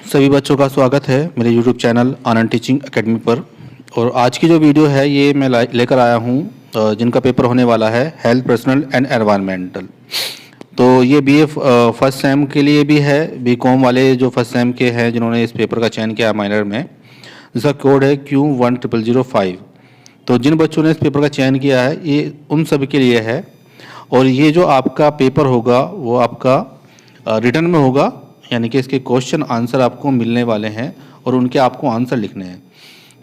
सभी बच्चों का स्वागत है मेरे YouTube चैनल आनंद टीचिंग एकेडमी पर। और आज की जो वीडियो है ये मैं लेकर आया हूँ जिनका पेपर होने वाला है हेल्थ पर्सनल एंड एनवायरमेंटल। तो ये BA फर्स्ट सेम के लिए भी है, BCom वाले जो फर्स्ट सेम के हैं जिन्होंने इस पेपर का चयन किया माइनर में, जिसका कोड है Q10005। तो जिन बच्चों ने इस पेपर का चयन किया है ये उन सभी के लिए है। और ये जो आपका पेपर होगा वो आपका रिटर्न में होगा, यानी कि इसके क्वेश्चन आंसर आपको मिलने वाले हैं और उनके आपको आंसर लिखने हैं।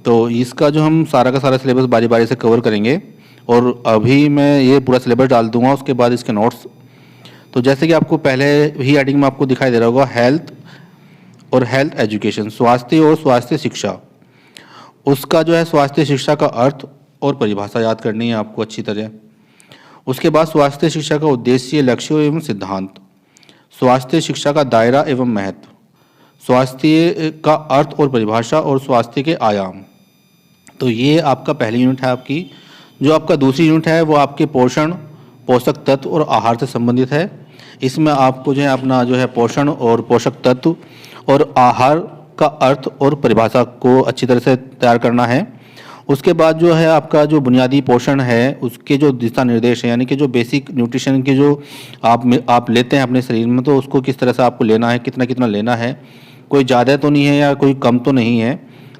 तो इसका जो हम सारा का सारा सिलेबस बारी बारी से कवर करेंगे और अभी मैं ये पूरा सिलेबस डाल दूंगा, उसके बाद इसके नोट्स। तो जैसे कि आपको पहले ही हेडिंग में आपको दिखाई दे रहा होगा, हेल्थ और हेल्थ एजुकेशन, स्वास्थ्य और स्वास्थ्य शिक्षा। उसका जो है स्वास्थ्य शिक्षा का अर्थ और परिभाषा याद करनी है आपको अच्छी तरह। उसके बाद स्वास्थ्य शिक्षा का उद्देश्य, लक्ष्य एवं सिद्धांत, स्वास्थ्य शिक्षा का दायरा एवं महत्व, स्वास्थ्य का अर्थ और परिभाषा और स्वास्थ्य के आयाम। तो ये आपका पहली यूनिट है आपकी। जो आपका दूसरी यूनिट है वो आपके पोषण, पोषक तत्व और आहार से संबंधित है। इसमें आपको जो है अपना जो है पोषण और पोषक तत्व और आहार का अर्थ और परिभाषा को अच्छी तरह से तैयार करना है। उसके बाद जो है आपका जो बुनियादी पोषण है उसके जो दिशा निर्देश हैं, यानी कि जो बेसिक न्यूट्रिशन के जो आप लेते हैं अपने शरीर में, तो उसको किस तरह से आपको लेना है, कितना कितना लेना है, कोई ज़्यादा तो नहीं है या कोई कम तो नहीं है।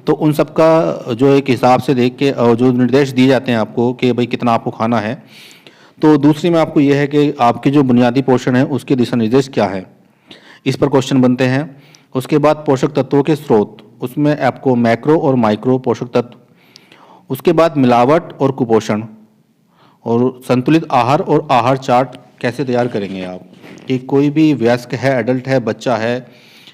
तो उन सब का जो एक हिसाब से देख के जो निर्देश दिए जाते हैं आपको कि भाई कितना आपको खाना है। तो दूसरी में आपको यह है कि आपके जो बुनियादी पोषण है उसके दिशा निर्देश क्या है, इस पर क्वेश्चन बनते हैं। उसके बाद पोषक तत्वों के स्रोत, उसमें आपको मैक्रो और माइक्रो पोषक तत्व। उसके बाद मिलावट और कुपोषण और संतुलित आहार और आहार चार्ट कैसे तैयार करेंगे आप, कि कोई भी वयस्क है, एडल्ट है, बच्चा है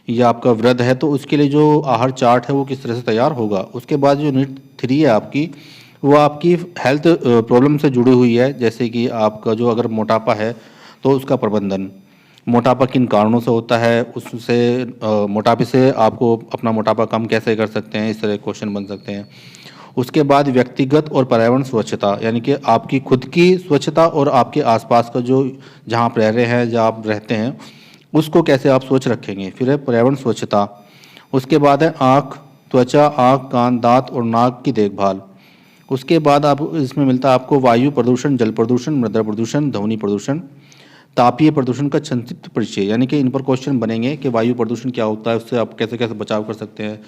या आपका वृद्ध है, तो उसके लिए जो आहार चार्ट है वो किस तरह से तैयार होगा। उसके बाद जो यूनिट 3 है आपकी, वो आपकी हेल्थ प्रॉब्लम से जुड़ी हुई है, जैसे कि आपका जो अगर मोटापा है तो उसका प्रबंधन, मोटापा किन कारणों से होता है, उससे मोटापे से आपको अपना मोटापा कम कैसे कर सकते हैं, इस तरह क्वेश्चन बन सकते हैं। उसके बाद व्यक्तिगत और पर्यावरण स्वच्छता, यानी कि आपकी खुद की स्वच्छता और आपके आसपास का जो जहाँ आप रह रहे हैं, जहाँ आप रहते हैं, उसको कैसे आप स्वच्छ रखेंगे। फिर है पर्यावरण स्वच्छता। उसके बाद है आँख, त्वचा, आँख, कान, दांत और नाक की देखभाल। उसके बाद आप इसमें मिलता है आपको वायु प्रदूषण, जल प्रदूषण, मृदा प्रदूषण, ध्वनि प्रदूषण, तापीय प्रदूषण का संक्षिप्त परिचय, यानी कि इन पर क्वेश्चन बनेंगे कि वायु प्रदूषण क्या होता है, उससे आप कैसे कैसे बचाव कर सकते हैं,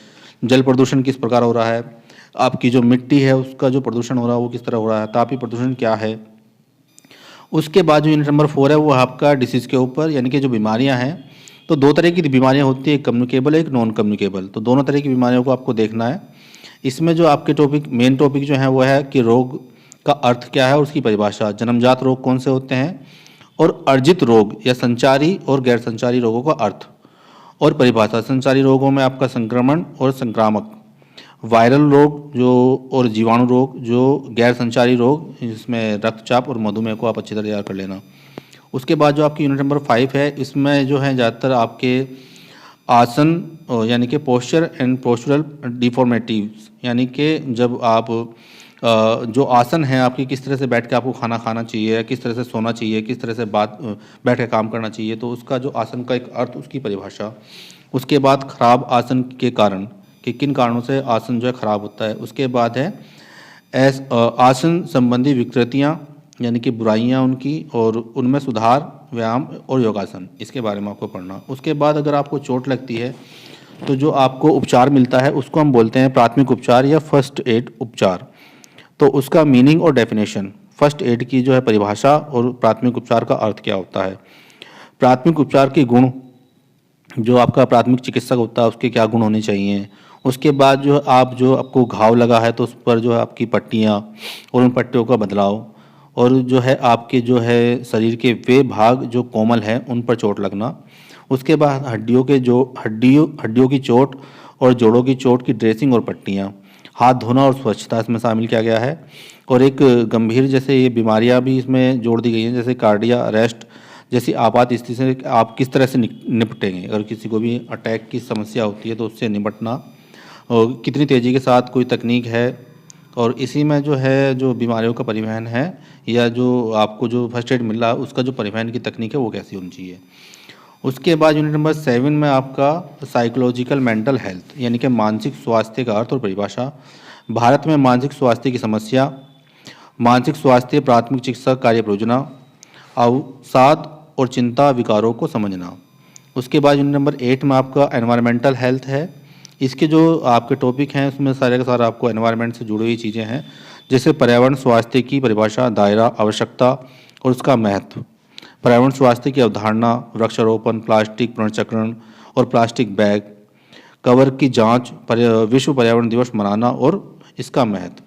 जल प्रदूषण किस प्रकार हो रहा है, आपकी जो मिट्टी है उसका जो प्रदूषण हो रहा है वो किस तरह हो रहा है, तापीय प्रदूषण क्या है। उसके बाद जो यूनिट नंबर 4 है वो आपका डिसीज़ के ऊपर, यानी कि जो बीमारियां हैं। तो दो तरह की बीमारियां होती है, एक कम्युनिकेबल, एक नॉन कम्युनिकेबल। तो दोनों तरह की बीमारियों को आपको देखना है। इसमें जो आपके मेन टॉपिक जो है वो है कि रोग का अर्थ क्या है और उसकी परिभाषा, जन्मजात रोग कौन से होते हैं, और अर्जित रोग या संचारी और गैर संचारी रोगों का अर्थ और परिभाषा। संचारी रोगों में आपका संक्रमण और संक्रामक, वायरल रोग जो और जीवाणु रोग, जो गैर संचारी रोग जिसमें रक्तचाप और मधुमेह को आप अच्छी तरह तैयार कर लेना। उसके बाद जो आपकी यूनिट नंबर 5 है, इसमें जो है ज़्यादातर आपके आसन, यानी कि पोस्चर एंड पोस्चरल डिफॉर्मेटिव्स, यानी कि जब आप जो आसन है आपकी, किस तरह से बैठ के आपको खाना खाना चाहिए, किस तरह से सोना चाहिए, किस तरह से बैठ के काम करना चाहिए, तो उसका जो आसन का एक अर्थ, उसकी परिभाषा। उसके बाद खराब आसन के कारण, कि किन कारणों से आसन जो है खराब होता है। उसके बाद है आसन संबंधी विकृतियाँ, यानी कि बुराइयाँ उनकी, और उनमें सुधार, व्यायाम और योगासन, इसके बारे में आपको पढ़ना। उसके बाद अगर आपको चोट लगती है तो जो आपको उपचार मिलता है उसको हम बोलते हैं प्राथमिक उपचार या फर्स्ट एड उपचार। तो उसका मीनिंग और डेफिनेशन, फर्स्ट एड की जो है परिभाषा और प्राथमिक उपचार का अर्थ क्या होता है। प्राथमिक उपचार के गुण, जो आपका प्राथमिक चिकित्सक होता है उसके क्या गुण होने चाहिए। उसके बाद जो आपको घाव लगा है तो उस पर जो है आपकी पट्टियाँ और उन पट्टियों का बदलाव, और जो है आपके जो है शरीर के वे भाग जो कोमल हैं उन पर चोट लगना। उसके बाद हड्डियों की चोट और जोड़ों की चोट की ड्रेसिंग और पट्टियाँ, हाथ धोना और स्वच्छता इसमें शामिल किया गया है। और एक गंभीर जैसे ये बीमारियाँ भी इसमें जोड़ दी गई हैं, जैसे कार्डिया अरेस्ट जैसी आपात स्थिति से आप किस तरह से निपटेंगे। अगर किसी को भी अटैक की समस्या होती है तो उससे निपटना, और कितनी तेज़ी के साथ कोई तकनीक है, और इसी में जो है जो बीमारियों का परिवहन है या जो आपको जो फर्स्ट एड मिल रहा है उसका जो परिवहन की तकनीक है वो कैसी होनी चाहिए। उसके बाद यूनिट नंबर 7 में आपका साइकोलॉजिकल मेंटल हेल्थ यानी कि मानसिक स्वास्थ्य का अर्थ और परिभाषा, भारत में मानसिक स्वास्थ्य की समस्या, मानसिक स्वास्थ्य प्राथमिक चिकित्सा कार्य परियोजना, अवसाद और चिंता विकारों को समझना। उसके बाद यूनिट नंबर 8 में आपका एनवायरमेंटल हेल्थ है। इसके जो आपके टॉपिक हैं उसमें सारे का सारा आपको एनवायरनमेंट से जुड़ी हुई चीज़ें हैं, जैसे पर्यावरण स्वास्थ्य की परिभाषा, दायरा, आवश्यकता और उसका महत्व, पर्यावरण स्वास्थ्य की अवधारणा, वृक्षारोपण, प्लास्टिक पुनर्चक्रण और प्लास्टिक बैग, कवर की जांच, विश्व पर्यावरण दिवस मनाना और इसका महत्व।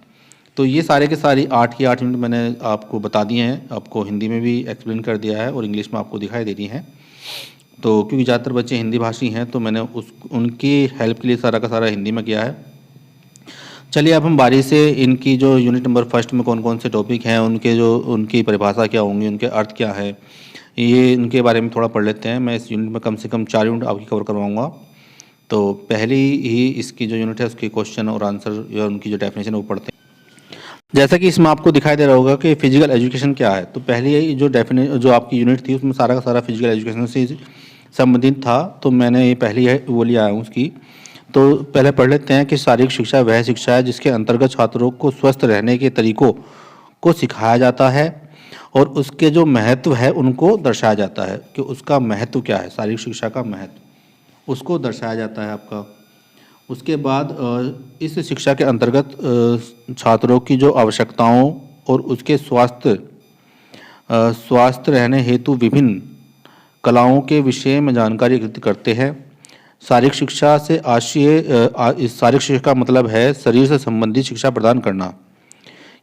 तो ये सारे के सारी 8 की 8 यूनिट मैंने आपको बता दिए हैं, आपको हिंदी में भी एक्सप्लेन कर दिया है और इंग्लिश में आपको दिखाई दे रही हैं। तो क्योंकि ज़्यादातर बच्चे हिंदी भाषी हैं तो मैंने उनकी हेल्प के लिए सारा का सारा हिंदी में किया है। चलिए अब हम बारी से इनकी जो यूनिट नंबर फर्स्ट में कौन कौन से टॉपिक हैं, उनकी परिभाषा क्या होंगी, उनके अर्थ क्या है, ये इनके बारे में थोड़ा पढ़ लेते हैं। मैं इस यूनिट में कम से कम 4 यूनिट आपकी कवर करवाऊँगा। तो पहली ही इसकी जो यूनिट है उसके क्वेश्चन और आंसर या उनकी जो डेफिनेशन है वो पढ़ते हैं। जैसा कि इसमें आपको दिखाई दे रहा होगा कि फिजिकल एजुकेशन क्या है। तो पहली जो आपकी यूनिट थी उसमें सारा का सारा फिजिकल एजुकेशन से संबंधित था, तो मैंने ये पहली है वो लिया आया हूँ उसकी। तो पहले पढ़ लेते हैं कि शारीरिक शिक्षा वह शिक्षा है जिसके अंतर्गत छात्रों को स्वस्थ रहने के तरीकों को सिखाया जाता है और उसके जो महत्व है उनको दर्शाया जाता है कि उसका महत्व क्या है, शारीरिक शिक्षा का महत्व उसको दर्शाया जाता है आपका। उसके बाद इस शिक्षा के अंतर्गत छात्रों की जो आवश्यकताओं और उसके स्वस्थ रहने हेतु विभिन्न कलाओं के विषय में जानकारी एकत्रित करते हैं। शारीरिक शिक्षा से शारीरिक शिक्षा का मतलब है शरीर से संबंधित शिक्षा प्रदान करना,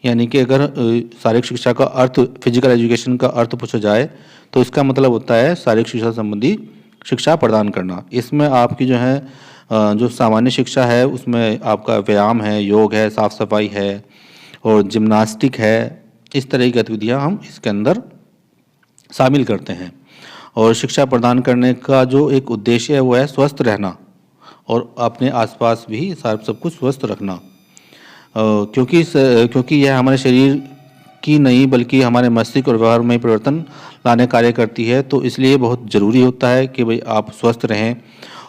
यानी कि अगर शारीरिक शिक्षा का अर्थ फिजिकल एजुकेशन का अर्थ पूछा जाए तो इसका मतलब होता है शारीरिक शिक्षा संबंधी शिक्षा प्रदान करना। इसमें आपकी जो है जो सामान्य शिक्षा है उसमें आपका व्यायाम है, योग है, साफ सफाई है और जिम्नास्टिक है, इस तरह की गतिविधियाँ हम इसके अंदर शामिल करते हैं। और शिक्षा प्रदान करने का जो एक उद्देश्य है वो है स्वस्थ रहना और अपने आसपास भी सब कुछ स्वस्थ रखना, क्योंकि यह हमारे शरीर की नहीं बल्कि हमारे मस्तिष्क और व्यवहार में परिवर्तन लाने कार्य करती है। तो इसलिए बहुत ज़रूरी होता है कि भाई आप स्वस्थ रहें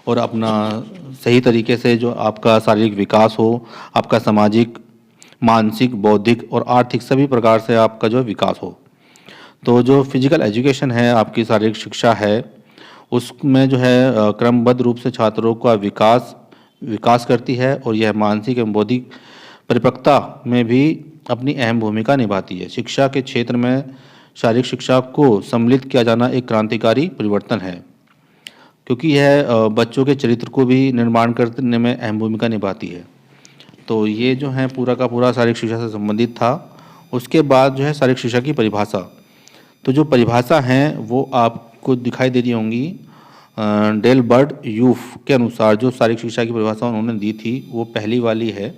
और अपना सही तरीके से जो आपका शारीरिक विकास हो, आपका सामाजिक, मानसिक, बौद्धिक और आर्थिक सभी प्रकार से आपका जो विकास हो। तो जो फिजिकल एजुकेशन है, आपकी शारीरिक शिक्षा है, उसमें जो है क्रमबद्ध रूप से छात्रों का विकास करती है और यह मानसिक एवं बौद्धिक परिपक्वता में भी अपनी अहम भूमिका निभाती है। शिक्षा के क्षेत्र में शारीरिक शिक्षा को सम्मिलित किया जाना एक क्रांतिकारी परिवर्तन है, क्योंकि यह बच्चों के चरित्र को भी निर्माण करने में अहम भूमिका निभाती है। तो ये जो है पूरा का पूरा शारीरिक शिक्षा से संबंधित था। उसके बाद जो है शारीरिक शिक्षा की परिभाषा, तो जो परिभाषा हैं वो आपको दिखाई दे रही होंगी। डेल बर्ड यूफ के अनुसार जो शारीरिक शिक्षा की परिभाषा उन्होंने दी थी वो पहली वाली है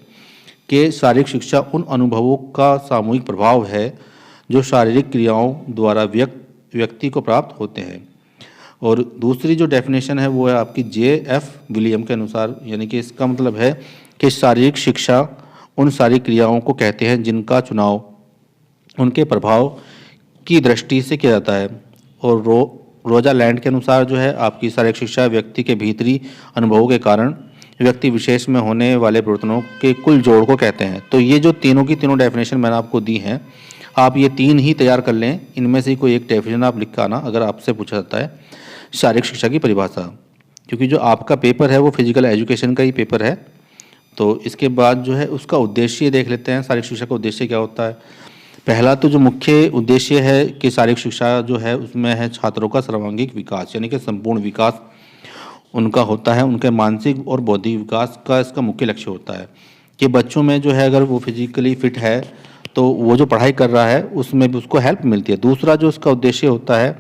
कि शारीरिक शिक्षा उन अनुभवों का सामूहिक प्रभाव है जो शारीरिक क्रियाओं द्वारा व्यक्ति को प्राप्त होते हैं। और दूसरी जो डेफिनेशन है वो है आपकी J.F. विलियम के अनुसार, यानी कि इसका मतलब है कि शारीरिक शिक्षा उन सारी क्रियाओं को कहते हैं जिनका चुनाव उनके प्रभाव की दृष्टि से किया जाता है। और रोजा लैंड के अनुसार जो है आपकी शारीरिक शिक्षा व्यक्ति के भीतरी अनुभवों के कारण व्यक्ति विशेष में होने वाले परिवर्तनों के कुल जोड़ को कहते हैं। तो ये जो तीनों की तीनों डेफिनेशन मैंने आपको दी हैं, आप ये तीन ही तैयार कर लें, इनमें से कोई एक डेफिनेशन आप लिख कर आना अगर आपसे पूछा जाता है शारीरिक शिक्षा की परिभाषा, क्योंकि जो आपका पेपर है वो फिजिकल एजुकेशन का ही पेपर है। तो इसके बाद जो है उसका उद्देश्य देख लेते हैं, शारीरिक शिक्षा का उद्देश्य क्या होता है। पहला तो जो मुख्य उद्देश्य है कि शारीरिक शिक्षा जो है उसमें है छात्रों का सर्वांगीण विकास, यानी कि संपूर्ण विकास उनका होता है, उनके मानसिक और बौद्धिक विकास का इसका मुख्य लक्ष्य होता है कि बच्चों में जो है अगर वो फिजिकली फिट है तो वो जो पढ़ाई कर रहा है उसमें भी उसको हेल्प मिलती है। दूसरा जो उसका उद्देश्य होता है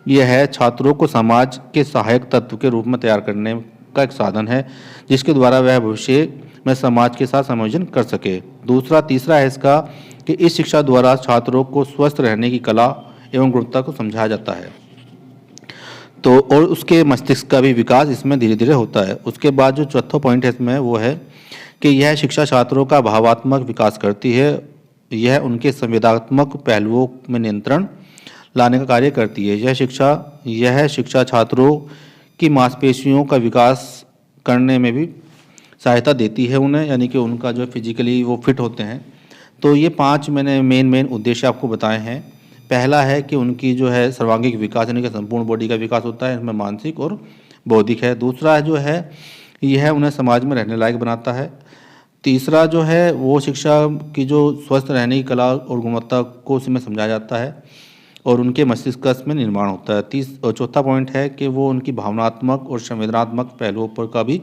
यह है छात्रों को समाज के सहायक तत्व के रूप में तैयार करने का एक साधन है जिसके द्वारा वह भविष्य में समाज के साथ समायोजन कर सके। तीसरा है इसका कि इस शिक्षा द्वारा छात्रों को स्वस्थ रहने की कला एवं गुणवत्ता को समझाया जाता है। तो और उसके मस्तिष्क का भी विकास इसमें धीरे धीरे होता है। उसके बाद जो चौथा पॉइंट है इसमें वो है कि यह शिक्षा छात्रों का भावात्मक विकास करती है, यह उनके संवेदनात्मक पहलुओं में नियंत्रण लाने का कार्य करती है। यह शिक्षा छात्रों की मांसपेशियों का विकास करने में भी सहायता देती है उन्हें, यानी कि उनका जो फिजिकली वो फिट होते हैं। तो ये 5 मैंने मेन उद्देश्य आपको बताए हैं। पहला है कि उनकी जो है सर्वांगीण विकास, यानी कि संपूर्ण बॉडी का विकास होता है, इसमें मानसिक और बौद्धिक है। दूसरा जो है यह उन्हें समाज में रहने लायक बनाता है। तीसरा जो है वो शिक्षा की जो स्वस्थ रहने की कला और गुणवत्ता को उसमें समझाया जाता है और उनके मस्तिष्क में निर्माण होता है। चौथा पॉइंट है कि वो उनकी भावनात्मक और संवेदनात्मक पहलुओं पर का भी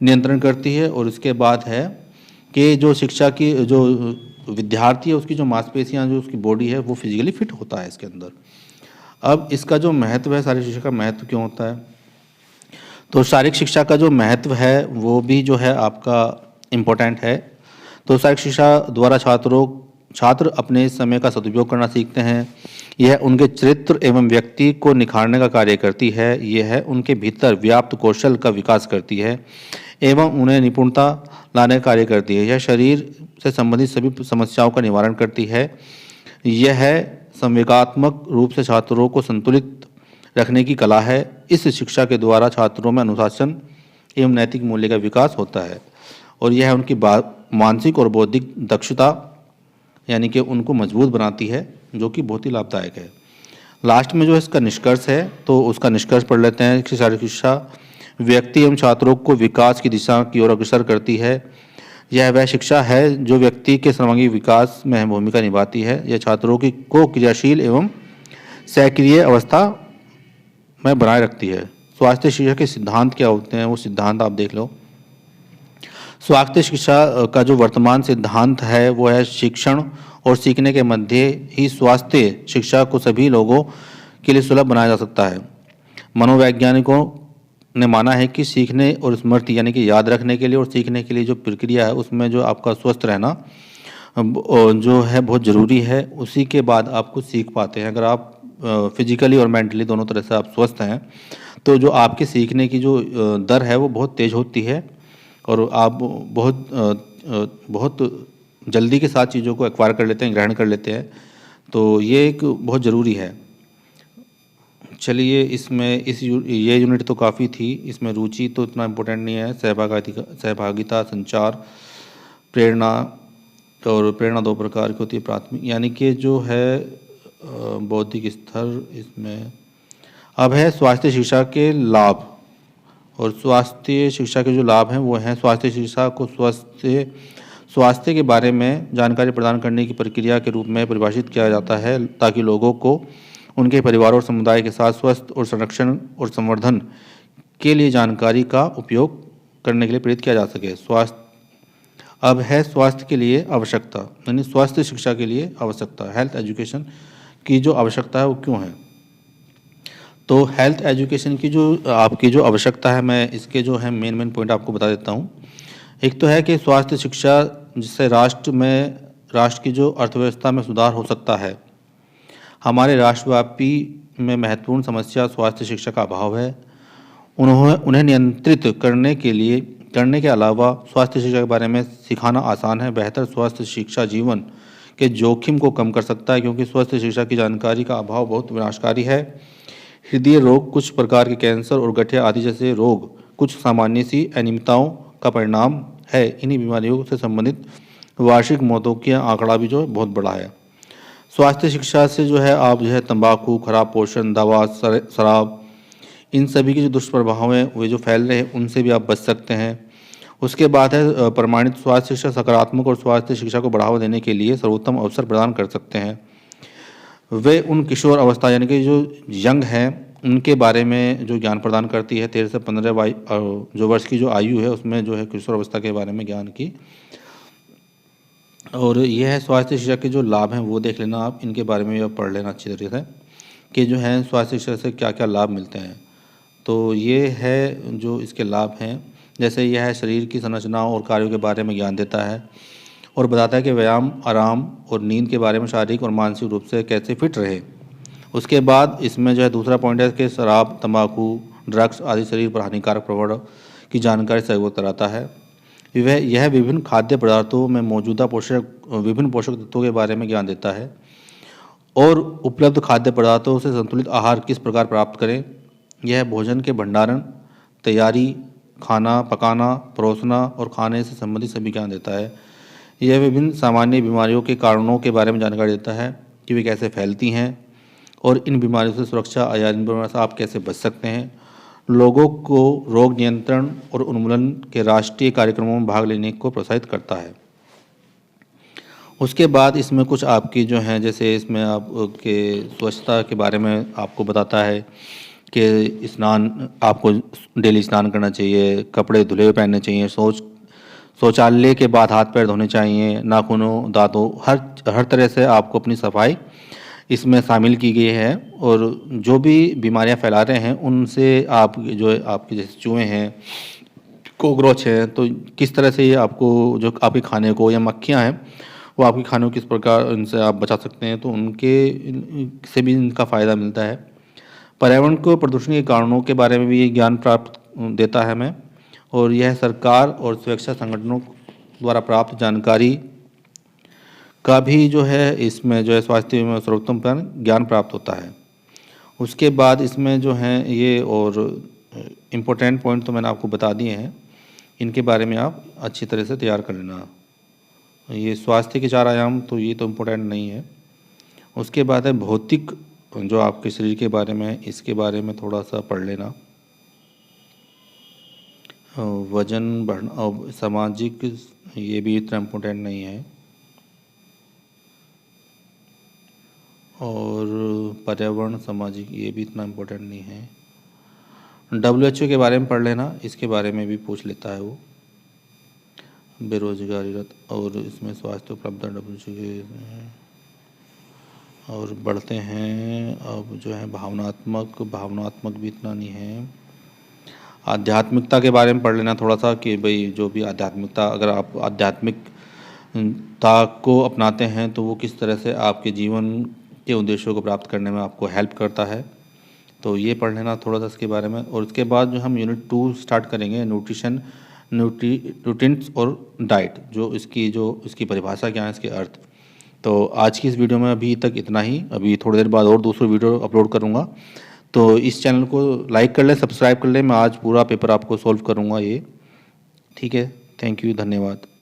नियंत्रण करती है। और उसके बाद है कि जो शिक्षा की जो विद्यार्थी है उसकी जो मांसपेशियां, जो उसकी बॉडी है, वो फिजिकली फिट होता है इसके अंदर। अब इसका जो महत्व है, शारीरिक शिक्षा का महत्व क्यों होता है, तो शारीरिक शिक्षा का जो महत्व है वो भी जो है आपका इम्पोर्टेंट है। तो शारीरिक शिक्षा द्वारा छात्र अपने समय का सदुपयोग करना सीखते हैं। यह उनके चरित्र एवं व्यक्ति को निखारने का कार्य करती है। यह उनके भीतर व्याप्त कौशल का विकास करती है एवं उन्हें निपुणता लाने का कार्य करती है। यह शरीर से संबंधित सभी समस्याओं का निवारण करती है। यह संवेगात्मक रूप से छात्रों को संतुलित रखने की कला है। इस शिक्षा के द्वारा छात्रों में अनुशासन एवं नैतिक मूल्य का विकास होता है और यह उनकी मानसिक और बौद्धिक दक्षता, यानी कि उनको मजबूत बनाती है, जो कि बहुत ही लाभदायक है। लास्ट में जो इसका निष्कर्ष है, तो उसका निष्कर्ष पढ़ लेते हैं कि शारीरिक शिक्षा व्यक्ति एवं छात्रों को विकास की दिशा की ओर अग्रसर करती है। यह वह शिक्षा है जो व्यक्ति के सर्वांगीण विकास में अहम भूमिका निभाती है। यह छात्रों को क्रियाशील एवं सक्रिय अवस्था में बनाए रखती है। स्वास्थ्य शिक्षा के सिद्धांत क्या होते हैं, वो सिद्धांत आप देख लो। स्वास्थ्य शिक्षा का जो वर्तमान सिद्धांत है वो है शिक्षण और सीखने के मध्य ही स्वास्थ्य शिक्षा को सभी लोगों के लिए सुलभ बनाया जा सकता है। मनोवैज्ञानिकों ने माना है कि सीखने और स्मृति, यानी कि याद रखने के लिए और सीखने के लिए जो प्रक्रिया है उसमें जो आपका स्वस्थ रहना जो है बहुत ज़रूरी है। उसी के बाद आप कुछ सीख पाते हैं। अगर आप फिजिकली और मेंटली दोनों तरह से आप स्वस्थ हैं तो जो आपके सीखने की जो दर है वो बहुत तेज़ होती है और आप बहुत जल्दी के साथ चीज़ों को एक्वायर कर लेते हैं, ग्रहण कर लेते हैं। तो ये एक बहुत ज़रूरी है। चलिए, इसमें ये यूनिट तो काफ़ी थी, इसमें रुचि तो इतना इम्पोर्टेंट नहीं है। सहभागिता, संचार, प्रेरणा, और प्रेरणा 2 प्रकार की होती है। प्राथमिक, यानी कि जो है बौद्धिक स्तर, इसमें अब है स्वास्थ्य शिक्षा के लाभ। और स्वास्थ्य शिक्षा के जो लाभ हैं वो हैं, स्वास्थ्य शिक्षा को स्वास्थ्य के बारे में जानकारी प्रदान करने की प्रक्रिया के रूप में परिभाषित किया जाता है ताकि लोगों को उनके परिवार और समुदाय के साथ स्वस्थ और संरक्षण और संवर्धन के लिए जानकारी का उपयोग करने के लिए प्रेरित किया जा सके। अब है स्वास्थ्य के लिए आवश्यकता, यानी स्वास्थ्य शिक्षा के लिए आवश्यकता, हेल्थ एजुकेशन की जो आवश्यकता है वो क्यों है। तो हेल्थ एजुकेशन की जो आपकी जो आवश्यकता है, मैं इसके जो है मेन पॉइंट आपको बता देता हूँ। एक तो है कि स्वास्थ्य शिक्षा जिससे राष्ट्र की जो अर्थव्यवस्था में सुधार हो सकता है। हमारे राष्ट्रव्यापी में महत्वपूर्ण समस्या स्वास्थ्य शिक्षा का अभाव है। उन्हें नियंत्रित करने के अलावा स्वास्थ्य शिक्षा के बारे में सिखाना आसान है। बेहतर स्वास्थ्य शिक्षा जीवन के जोखिम को कम कर सकता है, क्योंकि स्वास्थ्य शिक्षा की जानकारी का अभाव बहुत विनाशकारी है। हृदय रोग, कुछ प्रकार के कैंसर और गठिया आदि जैसे रोग कुछ सामान्य सी अनियमितताओं का परिणाम है। इन्हीं बीमारियों से संबंधित वार्षिक मौतों का आंकड़ा भी जो है बहुत बड़ा है। स्वास्थ्य शिक्षा से जो है आप जो है तंबाकू, खराब पोषण, दवा, शराब, इन सभी के जो दुष्प्रभाव हैं वे जो फैल रहे हैं उनसे भी आप बच सकते हैं। उसके बाद है प्रमाणित स्वास्थ्य शिक्षा सकारात्मक और स्वास्थ्य शिक्षा को बढ़ावा देने के लिए सर्वोत्तम अवसर प्रदान कर सकते हैं। वे उन किशोर अवस्था, यानी कि जो यंग हैं, उनके बारे में जो ज्ञान प्रदान करती है। 13 से 15 जो वर्ष की जो आयु है उसमें जो है किशोर अवस्था के बारे में ज्ञान की। और यह है स्वास्थ्य शिक्षा के जो लाभ हैं वो देख लेना आप, इनके बारे में आप पढ़ लेना अच्छी तरीके से कि जो है स्वास्थ्य शिक्षा से क्या क्या लाभ मिलते हैं। तो ये है जो इसके लाभ हैं, जैसे यह है शरीर की संरचना और कार्यों के बारे में ज्ञान देता है और बताता है कि व्यायाम, आराम और नींद के बारे में शारीरिक और मानसिक रूप से कैसे फिट रहे। उसके बाद इसमें जो है दूसरा पॉइंट है कि शराब, तंबाकू, ड्रग्स आदि शरीर पर हानिकारक प्रभाव की जानकारी से अवगत कराता है। यह विभिन्न खाद्य पदार्थों में मौजूदा विभिन्न पोषक तत्वों के बारे में ज्ञान देता है और उपलब्ध खाद्य पदार्थों से संतुलित आहार किस प्रकार प्राप्त करें। यह भोजन के भंडारण, तैयारी, खाना पकाना, परोसना और खाने से संबंधित सभी ज्ञान देता है। यह विभिन्न सामान्य बीमारियों के कारणों के बारे में जानकारी देता है कि वे कैसे फैलती हैं और इन बीमारियों से सुरक्षा या इन बीमारियों से आप कैसे बच सकते हैं। लोगों को रोग नियंत्रण और उन्मूलन के राष्ट्रीय कार्यक्रमों में भाग लेने को प्रोत्साहित करता है। उसके बाद इसमें कुछ आपकी जो हैं, जैसे इसमें आपके स्वच्छता के बारे में आपको बताता है कि स्नान आपको डेली स्नान करना चाहिए, कपड़े धुले हुए पहनने चाहिए, शौचालय के बाद हाथ पैर धोने चाहिए, नाखूनों, दांतों, हर तरह से आपको अपनी सफाई इसमें शामिल की गई है। और जो भी बीमारियां फैला रहे हैं उनसे आप जो आपके जैसे चूहे हैं, कॉकरोच हैं, तो किस तरह से ये आपको जो आपके खाने को या मक्खियां हैं वो आपके खाने को किस प्रकार इनसे आप बचा सकते हैं, तो उनके से भी इनका फ़ायदा मिलता है। पर्यावरण को प्रदूषण के कारणों के बारे में भी ये ज्ञान प्राप्त देता है हमें, और यह सरकार और सुरक्षा संगठनों द्वारा प्राप्त जानकारी का भी जो है इसमें जो है स्वास्थ्य बीमा सर्वोत्तम पर ज्ञान प्राप्त होता है। उसके बाद इसमें जो हैं ये और इम्पोर्टेंट पॉइंट तो मैंने आपको बता दिए हैं, इनके बारे में आप अच्छी तरह से तैयार कर लेना। ये स्वास्थ्य के 4 आयाम तो ये तो इम्पोर्टेंट नहीं है। उसके बाद है भौतिक, जो आपके शरीर के बारे में है, इसके बारे में थोड़ा सा पढ़ लेना। वजन बढ़ना और सामाजिक, ये भी इतना इम्पोर्टेंट नहीं है। और पर्यावरण सामाजिक, ये भी इतना इम्पोर्टेंट नहीं है। WHO के बारे में पढ़ लेना, इसके बारे में भी पूछ लेता है वो। बेरोजगारी रत और इसमें स्वास्थ्य उपलब्धता WHO के। और बढ़ते हैं अब जो है भावनात्मक भी इतना नहीं है। आध्यात्मिकता के बारे में पढ़ लेना थोड़ा सा कि भाई जो भी आध्यात्मिकता, अगर आप आध्यात्मिकता को अपनाते हैं तो वो किस तरह से आपके जीवन के उद्देश्यों को प्राप्त करने में आपको हेल्प करता है, तो ये पढ़ लेना थोड़ा सा इसके बारे में। और उसके बाद जो हम यूनिट 2 स्टार्ट करेंगे, न्यूट्रिएंट्स और डाइट, जो इसकी परिभाषा क्या है, इसके अर्थ। तो आज की इस वीडियो में अभी तक इतना ही। अभी थोड़ी देर बाद और दूसरी वीडियो अपलोड करूँगा, तो इस चैनल को लाइक कर लें, सब्सक्राइब कर लें। मैं आज पूरा पेपर आपको सॉल्व करूँगा ये, ठीक है। थैंक यू, धन्यवाद।